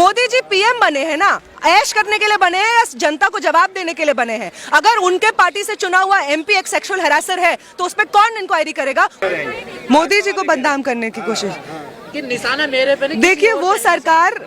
Modi ji PM बने हैं ना, ऐश करने के लिए बने हैं या जनता को जवाब देने के लिए बने हैं? अगर उनके पार्टी से चुना हुआ एमपी एक सेक्सुअल हैरासर है तो उस पर कौन इंक्वायरी करेगा? मोदी जी को बदनाम करने की कोशिश कि निशाना मेरे पे नहीं। देखिए, वो सरकार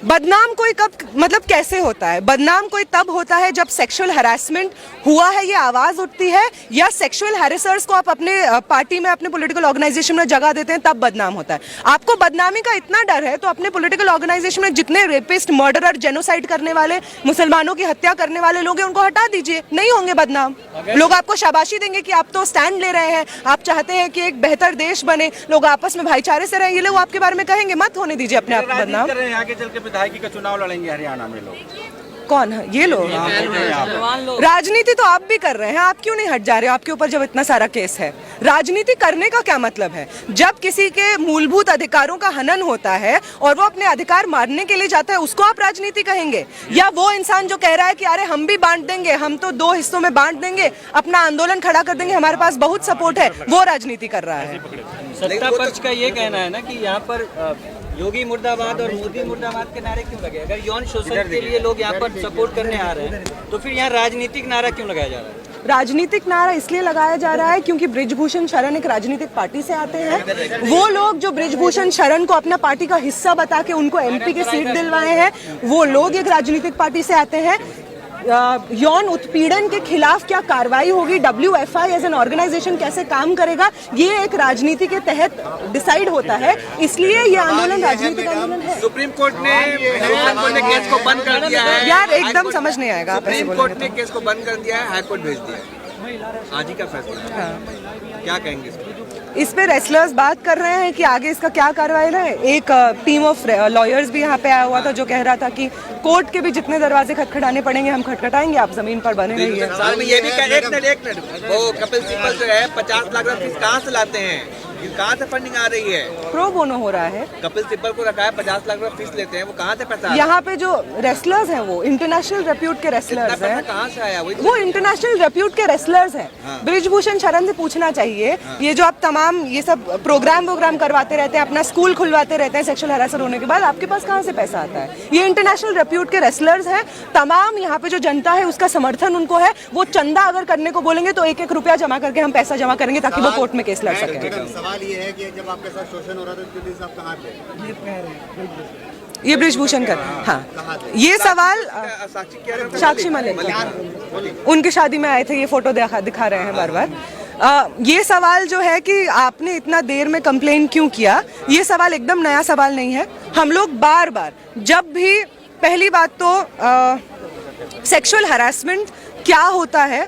बदनाम कोई कब मतलब कैसे होता है? बदनाम कोई तब होता है जब सेक्सुअल हैरेसमेंट हुआ है, ये आवाज उठती है, या सेक्सुअल हैरेसर्स को आप अपने पार्टी में, अपने पॉलिटिकल ऑर्गेनाइजेशन में जगह देते हैं, तब बदनाम होता है। आपको बदनामी का इतना डर है तो अपने पॉलिटिकल ऑर्गेनाइजेशन में जितने रेपिस्ट, मर्डरर, जेनोसाइड करने वाले, मुसलमानों की हत्या करने वाले लोग हैं उनको हटा दीजिए, नहीं होंगे बदनाम। लोग आपको शाबाशी देंगे कि आप तो स्टैंड ले रहे हैं, आप चाहते हैं कि एक बेहतर देश बने, लोग आपस में भाईचारे से रहें, ये लोग आपके बारे में कहेंगे। मत होने दीजिए अपने आप को बदनाम। आगे चल के विधायकी का चुनाव लड़ेंगे हरियाणा में लोग। कौन है ये लोग? राजनीति तो आप भी कर रहे हैं, आप क्यों नहीं हट जा रहे हो? आपके ऊपर जब इतना सारा केस है, राजनीति करने का क्या मतलब है? जब किसी के मूलभूत अधिकारों का हनन होता है और वो अपने अधिकार मारने के लिए जाता है, उसको आप राजनीति कहेंगे? या वो इंसान जो कह रहा है कि अरे हम भी बांट देंगे, हम तो 2 हिस्सों में बांट देंगे, अपना आंदोलन खड़ा कर देंगे, हमारे पास बहुत सपोर्ट है, वो राजनीति कर रहा है? सत्ता पक्ष का ये कहना है ना कि यहाँ पर योगी मुर्दाबाद और मोदी मुर्दाबाद के नारे क्यों लगे? अगर यौन शोषण के लिए लोग यहाँ पर सपोर्ट करने आ रहे हैं तो फिर यहाँ राजनीतिक नारा क्यों लगाया जा रहा है? राजनीतिक नारा इसलिए लगाया जा रहा है क्योंकि बृजभूषण शरण एक राजनीतिक पार्टी से आते हैं। वो लोग जो बृजभूषण शरण को अपना पार्टी का हिस्सा बता के उनको एमपी की सीट दिलवाए हैं, वो लोग एक राजनीतिक पार्टी से आते हैं। यौन उत्पीड़न के खिलाफ क्या कार्रवाई होगी, WFI एज एन ऑर्गेनाइजेशन कैसे काम करेगा, ये एक राजनीति के तहत डिसाइड होता है, इसलिए ये आंदोलन राजनीतिक आंदोलन है। सुप्रीम कोर्ट ने केस को बंद कर दिया है। यार एकदम समझ नहीं आएगा। सुप्रीम कोर्ट ने केस को बंद कर दिया है, हाई कोर्ट भेज दिया है, आज ही का फैसला। हाँ। क्या कहेंगे इस पर? इस पे रेसलर्स बात कर रहे हैं कि आगे इसका क्या कार्रवाई रहे। एक टीम ऑफ लॉयर्स भी यहाँ पे आया हुआ था जो कह रहा था कि कोर्ट के भी जितने दरवाजे खटखटाने पड़ेंगे हम खटखटाएंगे, आप जमीन पर बने रहिए। ये भी एक मिनट, वो कपिल सिब्बल जो है 50 लाख रुपए कहाँ से लाते हैं? कहाँ से फंडिंग आ रही है? प्रो बोनो हो रहा है। कपिल सिब्बल को रखा है, 50 लाख रुपए फीस लेते हैं, वो कहाँ से पैसा? यहाँ पे जो रेसलर्स हैं वो इंटरनेशनल रेप्यूट के रेसलर्स हैं। कहाँ से आया? वो इंटरनेशनल रेप्यूट के रेसलर्स हैं। हाँ। बृजभूषण शरण से पूछना चाहिए। हाँ। ये जो आप तमाम ये सब प्रोग्राम करवाते रहते हैं, अपना स्कूल खुलवाते रहते हैं सेक्सुअल हैरेसर होने के बाद, आपके पास कहाँ से पैसा आता है? ये इंटरनेशनल रेप्यूट के रेसलर्स हैं। तमाम यहाँ पे जो जनता है उसका समर्थन उनको है। वो चंदा अगर करने को बोलेंगे तो 1-1 रुपया जमा करके हम पैसा जमा करेंगे ताकि वो कोर्ट में केस लड़ सकें। सवाल ये है कि जब आपके साथ शोषण हो रहा था तो दिन आप कहाँ थे? ये बृजभूषण कर, हाँ, ये सवाल साक्षी मलिक उनकी शादी में आए थे, ये फोटो दिखा रहे हैं बार बार। ये सवाल जो है कि आपने इतना देर में कंप्लेन क्यों किया, ये सवाल एकदम नया सवाल नहीं है। हम लोग बार बार, जब भी, पहली बात तो सेक्सुअल हैरेसमेंट क्या होता है,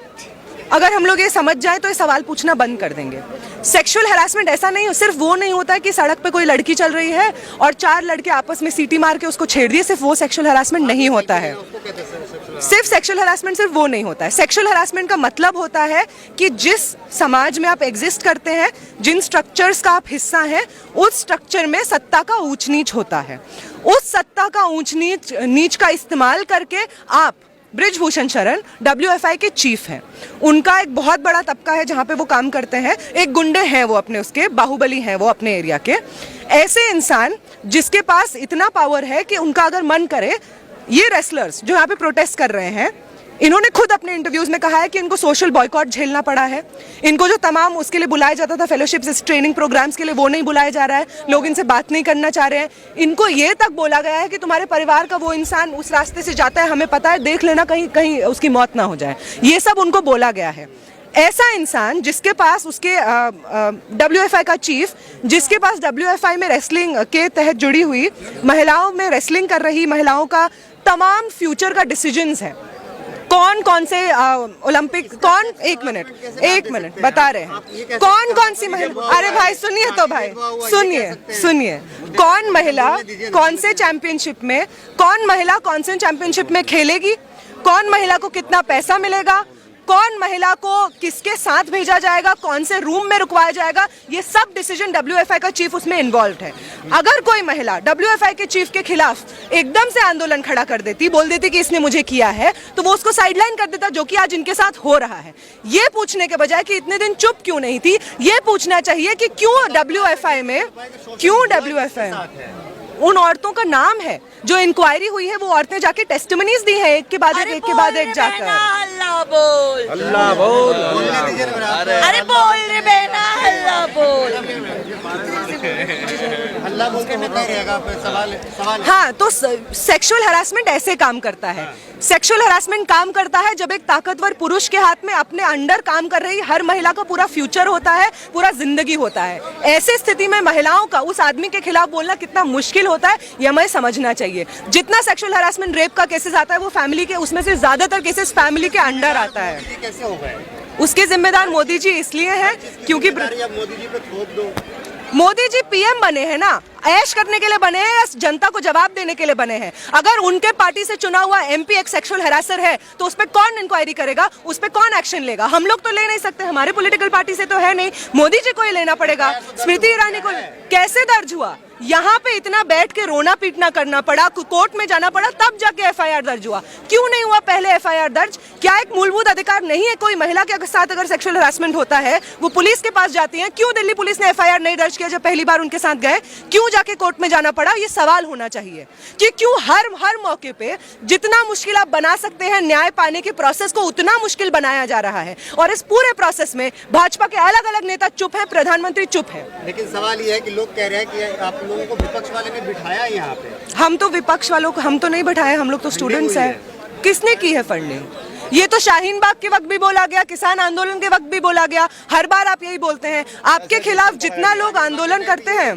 अगर हम लोग ये समझ जाए तो ये सवाल पूछना बंद कर देंगे। सेक्सुअल हैरेसमेंट ऐसा नहीं, सिर्फ वो नहीं होता है कि सड़क पे कोई लड़की चल रही है और 4 लड़के आपस में सीटी मार के उसको छेड़ दिए, सिर्फ वो सेक्सुअल हैरेसमेंट नहीं होता है। सिर्फ सेक्सुअल हैरेसमेंट सिर्फ वो नहीं होता है। सेक्सुअल हैरेसमेंट का मतलब होता है कि जिस समाज में आप एग्जिस्ट करते हैं, जिन स्ट्रक्चर्स का आप हिस्सा हैं, उस स्ट्रक्चर में सत्ता का ऊंच नीच होता है। उस सत्ता का ऊंच नीच का इस्तेमाल करके आप, बृजभूषण शरण WFI के चीफ हैं, उनका एक बहुत बड़ा तबका है जहां पे वो काम करते हैं, एक गुंडे हैं वो, अपने उसके बाहुबली हैं वो अपने एरिया के। ऐसे इंसान जिसके पास इतना पावर है कि उनका अगर मन करे, ये रेसलर्स जो यहाँ पे प्रोटेस्ट कर रहे हैं, इन्होंने खुद अपने इंटरव्यूज में कहा है कि इनको सोशल बॉयकॉट झेलना पड़ा है। इनको जो तमाम उसके लिए बुलाया जाता था फेलोशिप्स, ट्रेनिंग प्रोग्राम्स के लिए, वो नहीं बुलाया जा रहा है, लोग इनसे बात नहीं करना चाह रहे हैं। इनको ये तक बोला गया है कि तुम्हारे परिवार का वो इंसान उस रास्ते से जाता है, हमें पता है, देख लेना कहीं कहीं उसकी मौत ना हो जाए, ये सब उनको बोला गया है। ऐसा इंसान जिसके पास उसके WFI का चीफ, जिसके पास WFI में रेसलिंग के तहत जुड़ी हुई महिलाओं में रेसलिंग कर रही महिलाओं का तमाम फ्यूचर का डिसीजंस है, कौन से ओलंपिक, एक मिनट बता रहे हैं कौन सी महिला, अरे भाई सुनिए तो भाई, सुनिए कौन महिला कौन से चैंपियनशिप में, कौन महिला कौन से चैंपियनशिप में खेलेगी, कौन महिला को कितना पैसा मिलेगा, कौन महिला को किसके साथ भेजा जाएगा, कौन से रूम में रुकवाया जाएगा, ये सब डिसीजन WFI का चीफ उसमें इन्वॉल्व है। अगर कोई महिला WFI के चीफ के खिलाफ एकदम से आंदोलन खड़ा कर देती, बोल देती कि इसने मुझे किया है, तो वो उसको साइडलाइन कर देता, जो कि आज इनके साथ हो रहा है। ये पूछने के बजाय कि इतने दिन चुप क्यों नहीं थी, ये पूछना चाहिए कि क्यों WFI में उन औरतों का नाम है जो इंक्वायरी हुई है, वो औरतें जाके टेस्टिमनीज दी हैं एक के बाद एक के बाद एक जाकर। अल्लाह बोल, अल्लाह बोल बोलने दीजिए ना मेरा। अरे बोल रे बहना, अल्लाह बोल। अल्लाह बोल के होता ही रहेगा। सवाल सवाल हाँ, तो सेक्सुअल हरासमेंट ऐसे काम करता है। सेक्सुअल हरासमेंट काम करता है जब एक ताकतवर पुरुष के हाथ में अपने अंडर काम कर रही हर महिला का पूरा फ्यूचर होता है, पूरा जिंदगी होता है। ऐसे स्थिति में महिलाओं का उस आदमी के खिलाफ बोलना कितना मुश्किल होता है, ये हमें समझना चाहिए। जितना सेक्सुअल हरासमेंट, रेप का केसेस आता है, वो फैमिली के, उसमें से ज्यादातर केसेस फैमिली के अंडर आता है। ये कैसे हो गए? उसके जिम्मेदार मोदी जी इसलिए हैं क्योंकि जिम्मेदारी अब मोदी जी पे थोप दो। मोदी जी पीएम बने हैं ना, ऐश करने के लिए बने हैं या जनता को जवाब देने के लिए बने हैं? अगर उनके पार्टी से चुना हुआ एमपी एक सेक्सुअल हैरासर है तो उस पर कौन इंक्वायरी करेगा, उस पर कौन एक्शन लेगा? हम लोग तो ले नहीं सकते, हमारे पॉलिटिकल पार्टी से तो है नहीं, मोदी जी को ही लेना पड़ेगा। स्मृति ईरानी को कैसे दर्ज हुआ? यहाँ पे इतना बैठ के रोना पीटना करना पड़ा, कोर्ट में जाना पड़ा, तब जाके एफआईआर दर्ज हुआ। क्यों नहीं हुआ पहले एफआईआर दर्ज? क्या एक मूलभूत अधिकार नहीं है कोई महिला के साथ अगर सेक्सुअल हरासमेंट होता है वो पुलिस के पास जाती है? क्यों दिल्ली पुलिस ने एफआईआर नहीं दर्ज किया जब पहली बार उनके साथ गए? क्यों जाके कोर्ट में जाना पड़ा? ये सवाल होना चाहिए कि क्यों हर मौके पे जितना मुश्किल आप बना सकते हैं न्याय पाने के प्रोसेस को उतना मुश्किल बनाया जा रहा है। और इस पूरे प्रोसेस में भाजपा के अलग अलग नेता चुप है, प्रधानमंत्री चुप है। लेकिन सवाल ये है कि लोग कह रहे हैं कि आप लोगों को विपक्ष वाले ने बिठाया यहाँ पे। हम तो विपक्ष वालों को हम तो नहीं बैठाए, हम लोग तो स्टूडेंट्स हैं। किसने की है फंडिंग? ये तो शाहीन बाग के वक्त भी बोला गया, किसान आंदोलन के वक्त भी बोला गया, हर बार आप यही बोलते हैं। आपके खिलाफ जितना लोग आंदोलन करते हैं,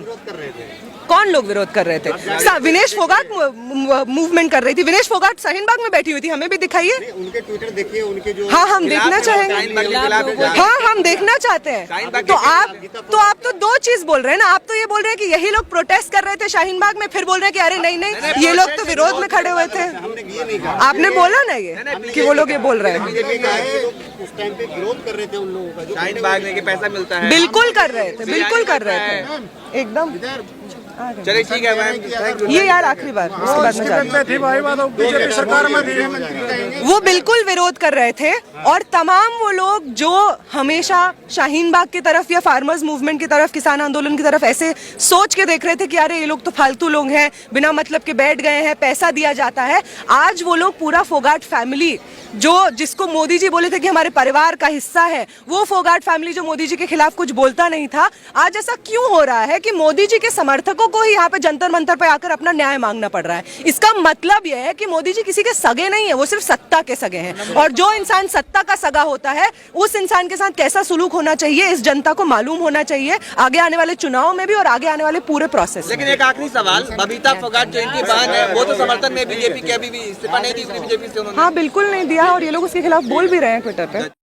कौन लोग विरोध कर रहे थे? विनेश फोगाट मूवमेंट कर रही थी, विनेश फोगाट शाहीन बाग में बैठी हुई थी, हमें भी दिखाइए। उनके ट्विटर देखिए, उनके जो हाँ, हम देखना चाहेंगे। हाँ, हम देखना चाहते हैं। तो आप तो दो चीज बोल रहे हैं ना। आप तो ये बोल रहे हैं कि यही लोग प्रोटेस्ट कर रहे थे शाहीन बाग में, फिर बोल रहे हैं कि अरे नहीं, ये लोग तो विरोध में खड़े हुए थे। हमने ये नहीं कहा। आपने बोला ना ये कि वो लोग ये बोल रहे हैं। बीजेपी का है, लोग उस टाइम पे विरोध कर रहे थे उन लोगों का जो शाहीन बाग में पैसा मिलता है। बिल्कुल कर रहे थे, बिल्कुल कर रहे थे, एकदम। चलिए ठीक है मैम, ये यार आखिरी बार, उसके बाद में जाते हैं। बीजेपी सरकार में वो बिल्कुल विरोध कर रहे थे। और तमाम वो लोग जो हमेशा शाहीन बाग की तरफ या फार्मर्स मूवमेंट की तरफ, किसान आंदोलन की तरफ ऐसे सोच के देख रहे थे कि अरे ये लोग तो फालतू लोग हैं, बिना मतलब के बैठ गए हैं, पैसा दिया जाता है, आज वो लोग पूरा फोगाट फैमिली जिसको मोदी जी बोले थे कि हमारे परिवार का हिस्सा है, वो फोगाट फैमिली जो मोदी जी के खिलाफ कुछ बोलता नहीं था, आज ऐसा क्यों हो रहा है कि मोदी जी के समर्थकों को ही यहाँ पे जंतर मंतर पे आकर अपना न्याय मांगना पड़ रहा है? इसका मतलब यह है कि मोदी जी किसी के सगे नहीं है, वो सिर्फ सत्ता के सगे हैं। और जो इंसान सत्ता का सगा होता है, उस इंसान के साथ कैसा सुलूक होना चाहिए इस जनता को मालूम होना चाहिए, आगे आने वाले चुनाव में भी और आगे आने वाले पूरे प्रोसेस में। लेकिन एक आखिरी सवाल, बबीता फोगाट जो इनकी बहन है, वो तो समर्थन में बीजेपी के अभी भी इस्तीफा नहीं दी बीजेपी से उन्होंने। हाँ, बिल्कुल नहीं दिया और ये लोग उसके खिलाफ बोल भी रहे हैं ट्विटर पे।